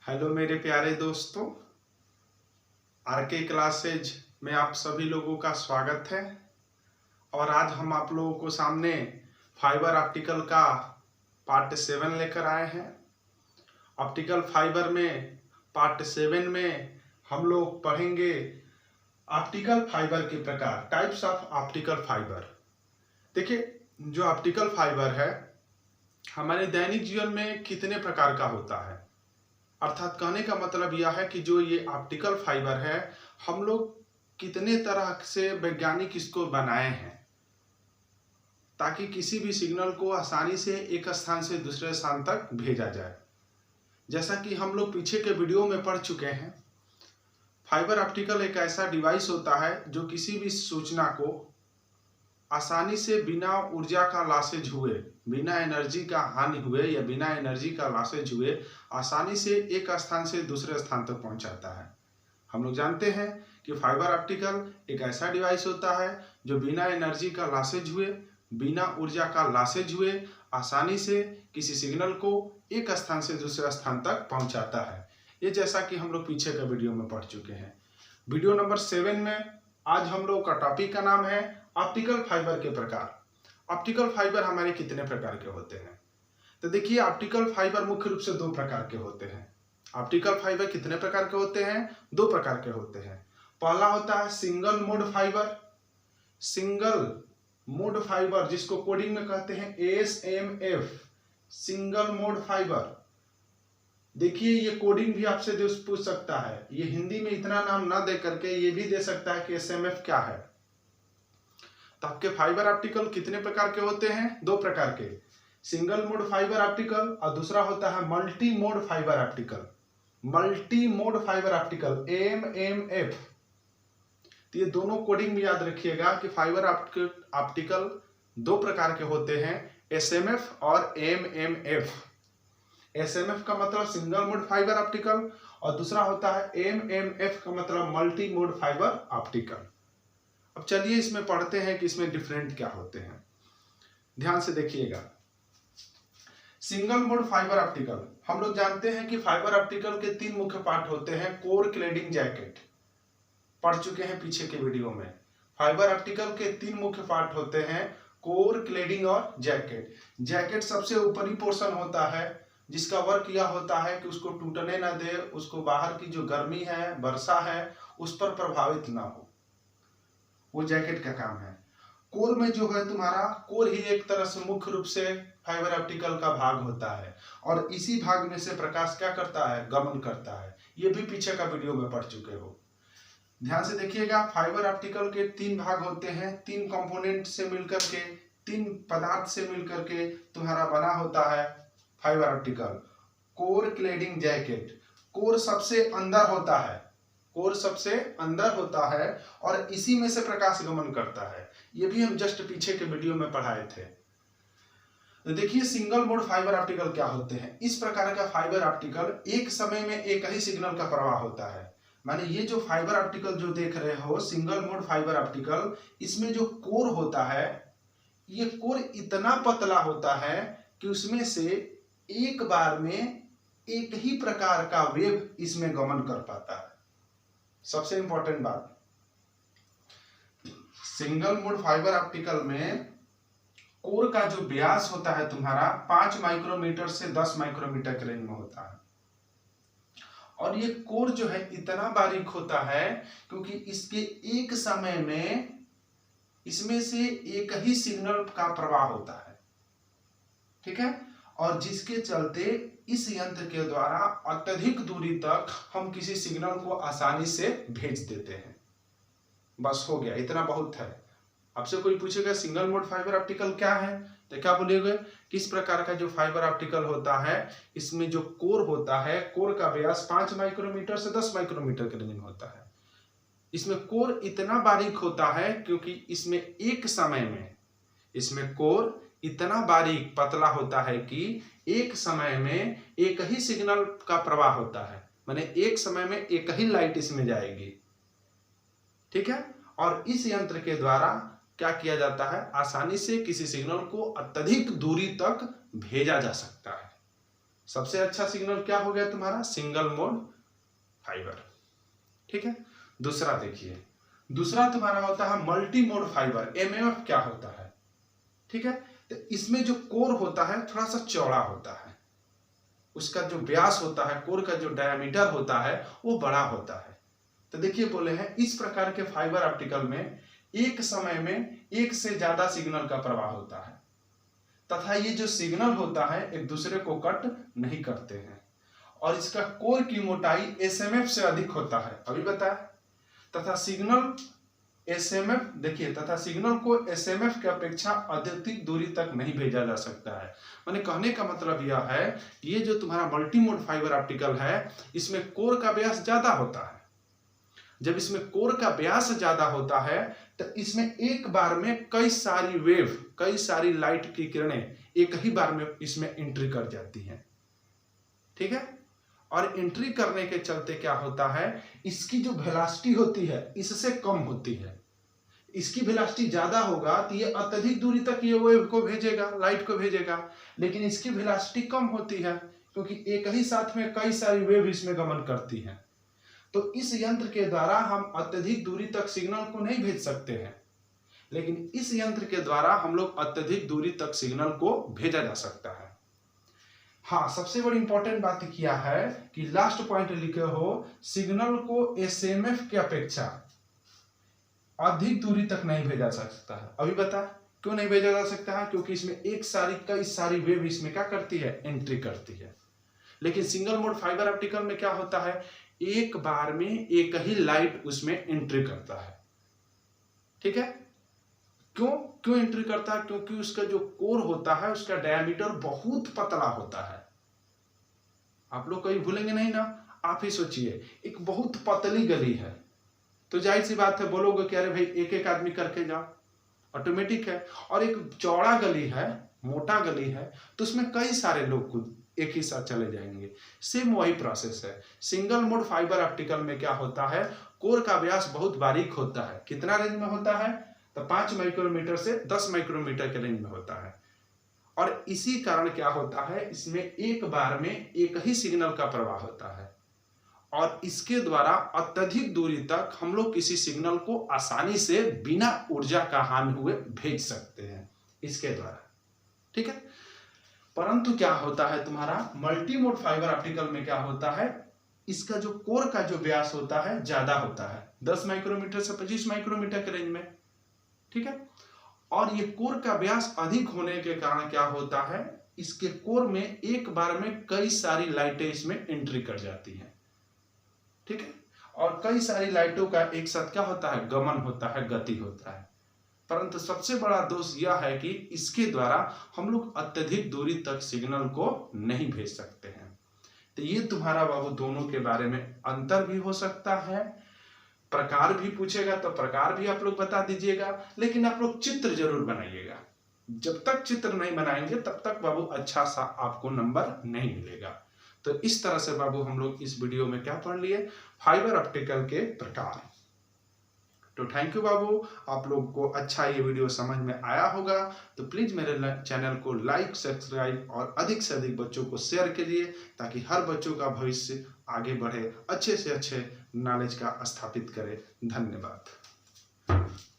Hello मेरे प्यारे दोस्तों, आरके क्लासेज में आप सभी लोगों का स्वागत है। और आज हम आप लोगों को सामने फाइबर ऑप्टिकल का पार्ट 7 लेकर आए हैं। ऑप्टिकल फाइबर में पार्ट 7 में हम लोग पढ़ेंगे ऑप्टिकल फाइबर के प्रकार, टाइप्स ऑफ ऑप्टिकल फाइबर। देखिए, जो ऑप्टिकल फाइबर है हमारे दैनिक जीवन में कितने प्रकार का होता है, अर्थात कहने का मतलब यह है कि जो ये ऑप्टिकल फाइबर है हम लोग कितने तरह से वैज्ञानिक इसको बनाए हैं ताकि किसी भी सिग्नल को आसानी से एक स्थान से दूसरे स्थान तक भेजा जाए। जैसा कि हम लोग पीछे के वीडियो में पढ़ चुके हैं, फाइबर ऑप्टिकल एक ऐसा डिवाइस होता है जो किसी भी सूचना को आसानी से बिना ऊर्जा का लॉसेज हुए, बिना एनर्जी का हानि हुए या बिना एनर्जी का लॉसेज हुए आसानी से एक स्थान से दूसरे स्थान तक पहुंचाता है। हम लोग जानते हैं कि फाइबर ऑप्टिकल एक ऐसा डिवाइस होता है जो बिना एनर्जी का लॉसेज हुए, बिना ऊर्जा का लॉसेज हुए आसानी से किसी सिग्नल को एक स्थान से दूसरे स्थान तक पहुंचाता है। ये जैसा कि हम लोग पीछे का वीडियो में पढ़ चुके हैं। वीडियो नंबर 7 में आज हम लोग का टॉपिक का नाम है ऑप्टिकल फाइबर के प्रकार। ऑप्टिकल फाइबर हमारे कितने प्रकार के होते हैं? तो देखिए, ऑप्टिकल फाइबर मुख्य रूप से 2 प्रकार के होते हैं। ऑप्टिकल फाइबर कितने प्रकार के होते हैं? 2 प्रकार के होते हैं। पहला होता है single mode fibre. Single mode fibre जिसको कोडिंग में कहते हैं SMF, सिंगल मोड फाइबर। देखिए, ये कोडिंग भी आपसे पूछ सकता है, ये हिंदी में इतना नाम ना दे करके ये भी दे सकता है कि SMF क्या है। तो आपके फाइबर ऑप्टिकल कितने प्रकार के होते हैं? 2 प्रकार के, सिंगल मोड फाइबर ऑप्टिकल और दूसरा होता है multi mode fibre optical. Multi mode fibre optical MMF। तो ये दोनों कोडिंग भी याद रखिएगा कि फाइबर ऑप्टिकल 2 प्रकार के होते हैं, SMF और MMF। SMF का मतलब सिंगल मोड फाइबर ऑप्टिकल और दूसरा होता है MMF का मतलब मल्टी मोड फाइबर ऑप्टिकल। अब चलिए इसमें पढ़ते हैं कि इसमें डिफरेंट क्या होते हैं। ध्यान से देखिएगा। सिंगल मोड फाइबर ऑप्टिकल, हम लोग जानते हैं कि फाइबर ऑप्टिकल के 3 मुख्य पार्ट होते हैं। कोर, क्लैडिंग, जैकेट, पढ़ चुके हैं पीछे के वीडियो में। फाइबर ऑप्टिकल के 3 मुख्य पार्ट होते हैं, कोर, क्लैडिंग और जैकेट। जैकेट सबसे ऊपरी पोर्शन होता है जिसका वर्क यह होता है कि उसको टूटने ना दे, उसको बाहर की जो गर्मी है, वर्षा है, उस पर प्रभावित ना हो, वो जैकेट का काम है। कोर में जो है तुम्हारा, कोर ही एक तरह से मुख्य रूप से फाइबर ऑप्टिकल का भाग होता है और इसी भाग में से प्रकाश क्या करता है? गमन करता है। ये भी पीछे का वीडियो में पढ़ चुके हो। ध्यान से देखिएगा, फाइबर ऑप्टिकल के 3 भाग होते हैं, 3 कंपोनेंट से मिलकर के, 3 पदार्थ से मिलकर के तुम्हारा बना होता है fibre optical. Core, cladding, jacket. Core सबसे अंदर होता है, कोर सबसे अंदर होता है और इसी में से प्रकाश गमन करता है। ये भी हम जस्ट पीछे के वीडियो में पढ़ाए थे। तो देखिए, सिंगल मोड फाइबर ऑप्टिकल क्या होते हैं। इस प्रकार का फाइबर ऑप्टिकल एक समय में एक ही सिग्नल का प्रवाह होता है। माने ये जो फाइबर ऑप्टिकल जो देख रहे हो, सिंगल मोड फाइबर ऑप्टिकल, इसमें जो कोर होता है, ये कोर इतना पतला होता है कि उसमें से एक बार में एक ही प्रकार का वेव इसमें गमन कर पाता है। सबसे इंपॉर्टेंट बात, सिंगल मोड फाइबर ऑप्टिकल में कोर का जो व्यास होता है तुम्हारा 5 माइक्रोमीटर से 10 माइक्रोमीटर के रेंज में होता है। और ये कोर जो है इतना बारीक होता है क्योंकि इसके एक समय में इसमें से एक ही सिग्नल का प्रवाह होता है, ठीक है। और जिसके चलते इस यंत्र के द्वारा अत्यधिक दूरी तक हम किसी सिग्नल को आसानी से भेज देते हैं। बस हो गया, इतना बहुत है। आपसे कोई पूछेगा सिंगल मोड फाइबर ऑप्टिकल क्या है, तो क्या बोलेगे? किस प्रकार का जो फाइबर ऑप्टिकल होता है, इसमें जो कोर होता है, कोर का व्यास 5 माइक्रोमीटर से 10 माइक्रोमीटर के रेंज में होता है। इसमें कोर इतना बारीक होता है क्योंकि इसमें एक समय में, इसमें कोर इतना बारीक पतला होता है कि एक समय में एक ही सिग्नल का प्रवाह होता है। माने एक समय में एक ही लाइट इसमें जाएगी, ठीक है। और इस यंत्र के द्वारा क्या किया जाता है? आसानी से किसी सिग्नल को अत्यधिक दूरी तक भेजा जा सकता है। सबसे अच्छा सिग्नल क्या हो गया तुम्हारा? Single mode fibre. ठीक है, दूसरा देखिए, दूसरा तुम्हारा होता है मल्टी मोड फाइबर। एमएमएफ क्या होता है? ठीक है, तो इसमें जो कोर होता है थोड़ा सा चौड़ा होता है, उसका जो व्यास होता है, कोर का जो डायमीटर होता है वो बड़ा होता है। तो देखिए बोले हैं इस प्रकार के फाइबर ऑप्टिकल में एक समय में एक से ज्यादा सिग्नल का प्रवाह होता है तथा ये जो सिग्नल होता है एक दूसरे को कट नहीं करते हैं और इसका कोर की मोटाई एसएमएफ से अधिक होता है, अभी बताया। तथा सिग्नल एसएमएफ देखिए, तथा सिग्नल को एसएमएफ की अपेक्षा अधिक दूरी तक नहीं भेजा जा सकता है। माने कहने का मतलब यह है कि ये जो तुम्हारा मल्टी मोड फाइबर ऑप्टिकल है इसमें कोर का व्यास ज्यादा होता है। जब इसमें कोर का व्यास ज्यादा होता है तो इसमें एक बार में कई सारी वेव, कई सारी लाइट की किरणें एक ही बार में इसमें एंट्री कर जाती हैं। ठीक है, और एंट्री करने के चलते क्या होता है, इसकी जो वेलोसिटी होती है इससे कम होती है। इसकी वेलोसिटी ज्यादा होगा तो ये अत्यधिक दूरी तक ये वेव को भेजेगा, लाइट को भेजेगा, लेकिन इसकी वेलोसिटी कम होती है क्योंकि एक ही साथ में कई सारी वेव इसमें गमन करती हैं। तो इस यंत्र के द्वारा हम अत्यधिक दूरी तक सिग्नल को नहीं भेज सकते हैं, लेकिन इस यंत्र के द्वारा हम लोग अत्यधिक दूरी तक सिग्नल को भेजा जा सकता है। हाँ, सबसे बड़ी इंपॉर्टेंट बात किया है कि लास्ट पॉइंट लिखे हो, सिग्नल को एसएमएफ की अपेक्षा अधिक दूरी तक नहीं भेजा जा सकता है। अभी बता क्यों नहीं भेजा जा सकता है? क्योंकि इसमें एक सारी कई सारी वेव इसमें क्या करती है, एंट्री करती है। लेकिन सिंगल मोड फाइबर ऑप्टिकल में क्या होता है, एक बार में एक ही लाइट उसमें एंट्री करता है। ठीक है, क्यों एंट्री करता है? क्योंकि उसका जो कोर होता है उसका डायमीटर बहुत पतला होता है। आप लोग कहीं भूलेंगे नहीं ना, आप ही सोचिए, एक बहुत पतली गली है तो जाहिर सी बात है बोलोगे कि अरे भाई एक एक आदमी करके जाओ, ऑटोमेटिक है। और एक चौड़ा गली है, मोटा गली है, तो उसमें कई सारे लोग खुद एक ही साथ चले जाएंगे। सेम वही प्रोसेस है। सिंगल मोड फाइबर ऑप्टिकल में क्या होता है, कोर का व्यास बहुत बारीक होता है। कितना रेंज में होता है? तो 5 माइक्रोमीटर से 10 माइक्रोमीटर के रेंज में होता है। और इसी कारण क्या होता है, इसमें एक बार में एक ही सिग्नल का प्रवाह होता है और इसके द्वारा अत्यधिक दूरी तक हम लोग किसी सिग्नल को आसानी से बिना ऊर्जा का हानि हुए भेज सकते हैं इसके द्वारा। ठीक है, परंतु क्या होता है तुम्हारा मल्टी मोड फाइबर ऑप्टिकल में क्या होता है, इसका जो कोर का जो व्यास होता है ज्यादा होता है, 10 माइक्रोमीटर से 25 माइक्रोमीटर के रेंज में। ठीक है, और ये कोर का व्यास अधिक होने के कारण क्या होता है, इसके कोर में एक बार में कई सारी लाइटें इसमें एंट्री कर जाती हैं। ठीक है, और कई सारी लाइटों का एक साथ क्या होता है, गमन होता है, गति होता है। परंतु सबसे बड़ा दोष यह है कि इसके द्वारा हम लोग अत्यधिक दूरी तक सिग्नल को नहीं भेज सकते हैं। तो ये तुम्हारा बाबू दोनों के बारे में अंतर भी हो सकता है, प्रकार भी पूछेगा तो प्रकार भी आप लोग बता दीजिएगा, लेकिन आप लोग चित्र जरूर बनाइएगा। जब तक चित्र नहीं बनाएंगे तब तक बाबू अच्छा सा आपको नंबर नहीं मिलेगा। तो इस तरह से बाबू हम लोग इस वीडियो में क्या पढ़ लिए, फाइबर ऑप्टिकल के प्रकार। तो थैंक यू बाबू, आप लोग को अच्छा ये वीडियो समझ में आया होगा। तो प्लीज मेरे चैनल को लाइक, सब्सक्राइब और अधिक से अधिक बच्चों को शेयर कीजिए ताकि हर बच्चों का भविष्य आगे बढ़े, अच्छे से अच्छे नॉलेज का स्थापित करे। धन्यवाद।